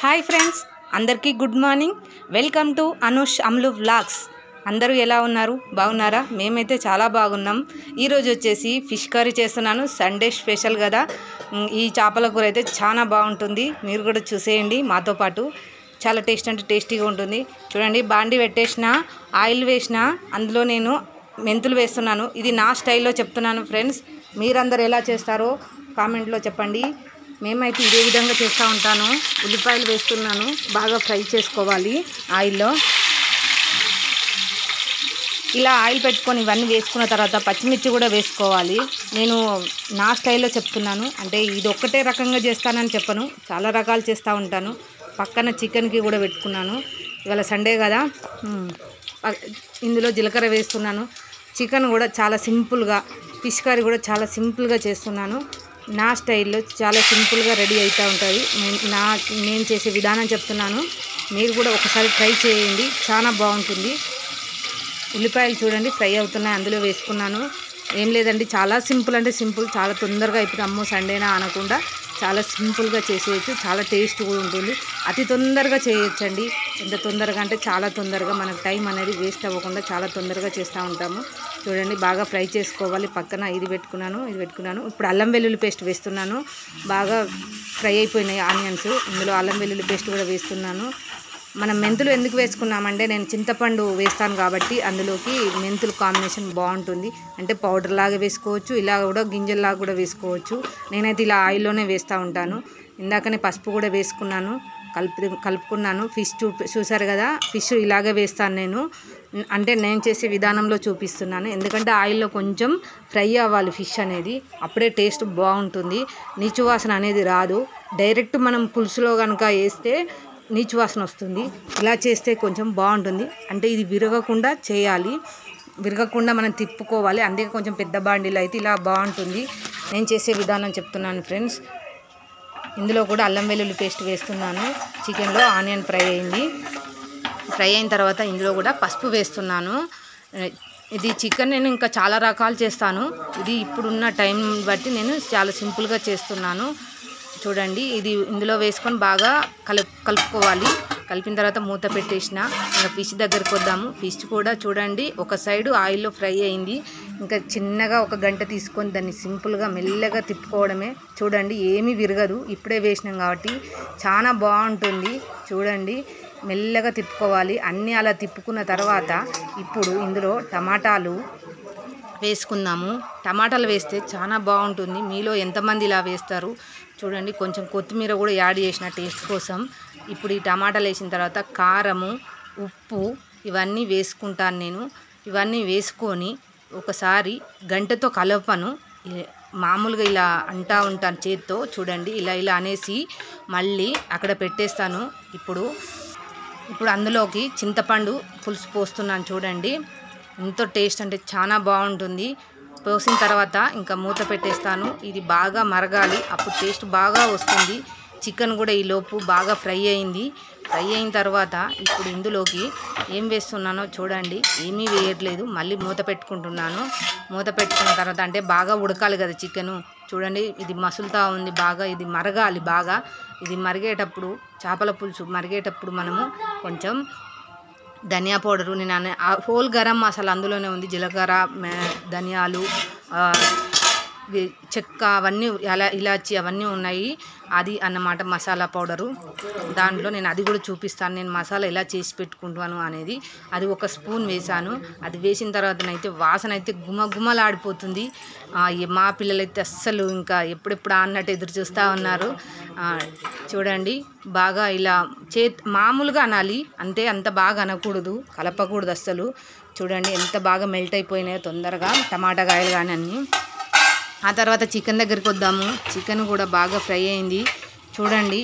Hi friends, అందరికీ good morning. Welcome to Anush అమ్లు vlogs. అందరూ ఎలా ఉన్నారు? బాగున్నారా? మేమైతే చాలా బాగున్నాం. ఈరోజు వచ్చేసి ఫిష్ కర్రీ చేస్తున్నాను. సండే స్పెషల్ కదా. ఈ చేపల కూర అయితే చాలా బాగుంటుంది. మీరు కూడా చూసేయండి మాతో పాటు. చాలా టేస్టీగా ఉంటుంది. చూడండి, బాండి పెట్టేసిన, ఆయిల్ వేసిన, అందులో నేను మెంతులు వేస్తున్నాను. ఇది నా స్టైల్లో చెప్తున్నాను ఫ్రెండ్స్. మీరందరూ ఎలా చేస్తారో కామెంట్లో చెప్పండి. మేమైతే ఇదే విధంగా చేస్తూ ఉంటాను. ఉల్లిపాయలు వేస్తున్నాను, బాగా ఫ్రై చేసుకోవాలి ఆయిల్లో. ఇలా ఆయిల్ పెట్టుకొని ఇవన్నీ వేసుకున్న తర్వాత పచ్చిమిర్చి కూడా వేసుకోవాలి. నేను నా స్టైల్లో చెప్తున్నాను, అంటే ఇది ఒక్కటే రకంగా చేస్తానని చెప్పను, చాలా రకాలు చేస్తూ ఉంటాను. పక్కన చికెన్కి కూడా పెట్టుకున్నాను. ఇవాళ సండే కదా. ఇందులో జీలకర్ర వేస్తున్నాను. చికెన్ కూడా చాలా సింపుల్గా, ఫిష్ కర్రీ కూడా చాలా సింపుల్గా చేస్తున్నాను. నా స్టైల్లో చాలా సింపుల్గా రెడీ అవుతూ ఉంటుంది. నేను చేసే విధానం చెప్తున్నాను. మీరు కూడా ఒకసారి ట్రై చేయండి, చాలా బాగుంటుంది. ఉల్లిపాయలు చూడండి ఫ్రై అవుతున్నాయి, అందులో వేసుకున్నాను. ఏం లేదండి, చాలా సింపుల్ అంటే సింపుల్, చాలా తొందరగా. ఇప్పుడు అమ్మో సండేనా అనకుండా చాలా సింపుల్గా చేసేయచ్చు. చాలా టేస్ట్ కూడా ఉంటుంది. అతి తొందరగా చేయొచ్చండి. ఎంత తొందరగా అంటే చాలా తొందరగా, మనకు టైం అనేది వేస్ట్ అవ్వకుండా చాలా తొందరగా చేస్తూ ఉంటాము. చూడండి, బాగా ఫ్రై చేసుకోవాలి. పక్కన ఇది పెట్టుకున్నాను. ఇప్పుడు అల్లం వెల్లుల్లి పేస్ట్ వేస్తున్నాను. బాగా ఫ్రై అయిపోయినాయి ఆనియన్స్. ఇందులో అల్లం వెల్లుల్లి పేస్ట్ కూడా వేస్తున్నాను. మనం మెంతులు ఎందుకు వేసుకున్నామంటే, నేను చింతపండు వేస్తాను కాబట్టి అందులోకి మెంతులు కాంబినేషన్ బాగుంటుంది. అంటే పౌడర్ లాగా వేసుకోవచ్చు, ఇలా కూడా గింజల్లాగా కూడా వేసుకోవచ్చు. నేనైతే ఇలా ఆయిల్లోనే వేస్తూ ఉంటాను. ఇందాకనే పసుపు కూడా వేసుకున్నాను, కలుపుకున్నాను. ఫిష్ చూసారు కదా, ఫిష్ ఇలాగే వేస్తాను నేను. అంటే నేను చేసే విధానంలో చూపిస్తున్నాను. ఎందుకంటే ఆయిల్లో కొంచెం ఫ్రై అవ్వాలి ఫిష్ అనేది, అప్పుడే టేస్ట్ బాగుంటుంది. నీచు వాసన అనేది రాదు. డైరెక్ట్ మనం పులుసులో కనుక వేస్తే నీచు వాసన వస్తుంది. ఇలా చేస్తే కొంచెం బాగుంటుంది. అంటే ఇది విరగకుండా చేయాలి, విరగకుండా మనం తిప్పుకోవాలి. అందుకే కొంచెం పెద్ద బాండీలో అయితే ఇలా బాగుంటుంది. నేను చేసే విధానం చెప్తున్నాను ఫ్రెండ్స్. ఇందులో కూడా అల్లం వెల్లుల్లి పేస్ట్ వేస్తున్నాను. చికెన్లో ఆనియన్ ఫ్రై అయిన తర్వాత ఇందులో కూడా పసుపు వేస్తున్నాను. ఇది చికెన్ నేను ఇంకా చాలా రకాలు చేస్తాను. ఇది ఇప్పుడున్న టైం బట్టి నేను చాలా సింపుల్గా చేస్తున్నాను. చూడండి, ఇది ఇందులో వేసుకొని బాగా కలుపుకోవాలి. కలిపిన తర్వాత మూత పెట్టేసిన. ఇంకా ఫిష్ దగ్గరికి వద్దాము. ఫిష్ కూడా చూడండి, ఒక సైడు ఆయిల్లో ఫ్రై అయింది. ఇంకా చిన్నగా ఒక గంట తీసుకొని దాన్ని సింపుల్గా మెల్లగా తిప్పుకోవడమే. చూడండి, ఏమీ విరగదు, ఇప్పుడే వేసినాం కాబట్టి చాలా బాగుంటుంది. చూడండి, మెల్లగా తిప్పుకోవాలి. అన్నీ అలా తిప్పుకున్న తర్వాత ఇప్పుడు ఇందులో టమాటాలు వేసుకుందాము. టమాటాలు వేస్తే చాలా బాగుంటుంది. మీలో ఎంతమంది ఇలా వేస్తారు? చూడండి, కొంచెం కొత్తిమీర కూడా యాడ్ చేసిన టేస్ట్ కోసం. ఇప్పుడు ఈ టమాటాలు వేసిన తర్వాత కారము, ఉప్పు ఇవన్నీ వేసుకుంటాను నేను. ఇవన్నీ వేసుకొని ఒకసారి గంటతో కలపను, మామూలుగా ఇలా అంటూ ఉంటాను చేత్తో. చూడండి, ఇలా అనేసి మళ్ళీ అక్కడ పెట్టేస్తాను. ఇప్పుడు అందులోకి చింతపండు పులుసు పోస్తున్నాను. చూడండి, ఎంతో టేస్ట్ అంటే చాలా బాగుంటుంది. పోసిన తర్వాత ఇంకా మూత పెట్టేస్తాను. ఇది బాగా మరగాలి, అప్పుడు టేస్ట్ బాగా వస్తుంది. చికెన్ కూడా ఈలోపు బాగా ఫ్రై అయిన తర్వాత ఇప్పుడు ఇందులోకి ఏం వేస్తున్నానో చూడండి. ఏమీ వేయట్లేదు, మళ్ళీ మూత పెట్టుకుంటున్నాను. మూత పెట్టుకున్న తర్వాత, అంటే బాగా ఉడకాలి కదా చికెను. చూడండి, ఇది మసులుతూ ఉంది బాగా. ఇది మరగాలి బాగా. ఇది మరిగేటప్పుడు, చేపల పులుసు మరిగేటప్పుడు మనము కొంచెం ధనియా పౌడరు, నేను హోల్ గరం మసాలా అందులోనే ఉంది. జీలకర్ర, ధనియాలు, చెక్క అవన్నీ, ఇలాచి అవన్నీ ఉన్నాయి. అది అన్నమాట మసాలా పౌడరు. దాంట్లో నేను అది కూడా చూపిస్తాను, నేను మసాలా ఎలా చేసి పెట్టుకుంటాను అనేది. అది ఒక స్పూన్ వేసాను. అది వేసిన తర్వాతనైతే వాసన అయితే గుమగుమలాడిపోతుంది. మా పిల్లలైతే అస్సలు ఇంకా ఎప్పుడెప్పుడు అన్నట్టు ఎదురు చూస్తూ ఉన్నారు. చూడండి, బాగా ఇలా మామూలుగా అనాలి అంతే, అంత బాగా అనకూడదు, కలపకూడదు అస్సలు. చూడండి ఎంత బాగా మెల్ట్ అయిపోయినాయో తొందరగా టమాటా కాయలు కానీ అన్నీ. ఆ తర్వాత చికెన్ దగ్గరికి వద్దాము. చికెన్ కూడా బాగా ఫ్రై అయింది. చూడండి,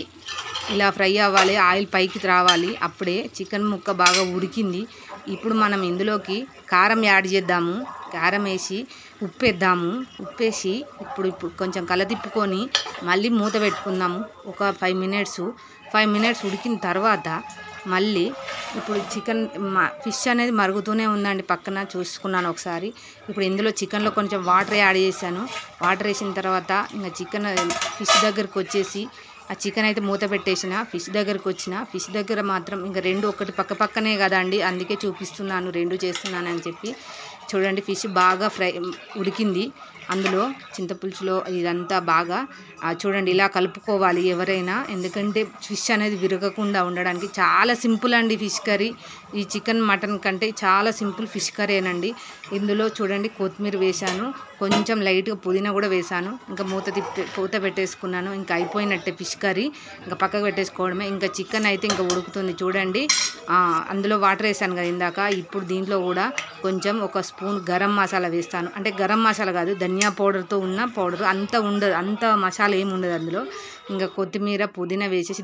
ఇలా ఫ్రై అవ్వాలి, ఆయిల్ పైకి రావాలి, అప్పుడే చికెన్ ముక్క బాగా ఉడికింది. ఇప్పుడు మనం ఇందులోకి కారం యాడ్ చేద్దాము. కారం వేసి ఉప్పేద్దాము. ఉప్పేసి ఇప్పుడు కొంచెం కలతిప్పుకొని మళ్ళీ మూత పెట్టుకుందాము. ఒక 5 మినిట్స్ ఉడికిన తర్వాత మళ్ళీ ఇప్పుడు ఫిష్ అనేది మరుగుతూనే ఉందండి. పక్కన చూసుకున్నాను ఒకసారి. ఇప్పుడు ఇందులో చికెన్లో కొంచెం వాటర్ యాడ్ చేశాను. వాటర్ వేసిన తర్వాత ఇంకా ఫిష్ దగ్గరికి వచ్చేసి ఆ చికెన్ అయితే మూత పెట్టేసిన, ఫిష్ దగ్గరకు వచ్చిన. ఫిష్ దగ్గర మాత్రం ఇంకా రెండు ఒకటి పక్క పక్కనే కదండి, అందుకే చూపిస్తున్నాను రెండు చేస్తున్నాను అని చెప్పి. చూడండి ఫిష్ బాగా ఉడికింది. అందులో చింతపులుసులో ఇదంతా బాగా చూడండి ఇలా కలుపుకోవాలి ఎవరైనా, ఎందుకంటే ఫిష్ అనేది విరగకుండా ఉండడానికి. చాలా సింపుల్ అండి ఫిష్ కర్రీ. ఈ చికెన్ మటన్ కంటే చాలా సింపుల్ ఫిష్ కర్రీనండి. ఇందులో చూడండి కొత్తిమీర వేశాను, కొంచెం లైట్గా పుదీనా కూడా వేశాను. ఇంకా మూత పెట్టేసుకున్నాను. ఇంకా అయిపోయినట్టే ఫిష్ కర్రీ, ఇంకా పక్కకు పెట్టేసుకోవడమే. ఇంకా చికెన్ అయితే ఇంకా ఉడుకుతుంది చూడండి. అందులో వాటర్ వేసాను కదా ఇందాక. ఇప్పుడు దీంట్లో కూడా కొంచెం ఒక స్పూన్ గరం మసాలా వేస్తాను. అంటే గరం మసాలా కాదు, ధనియా పౌడర్తో ఉన్న పౌడర్, అంత ఉండదు, అంత మసాలా ఏమి ఉండదు అందులో. ఇంకా కొత్తిమీర పుదీనా వేసేసి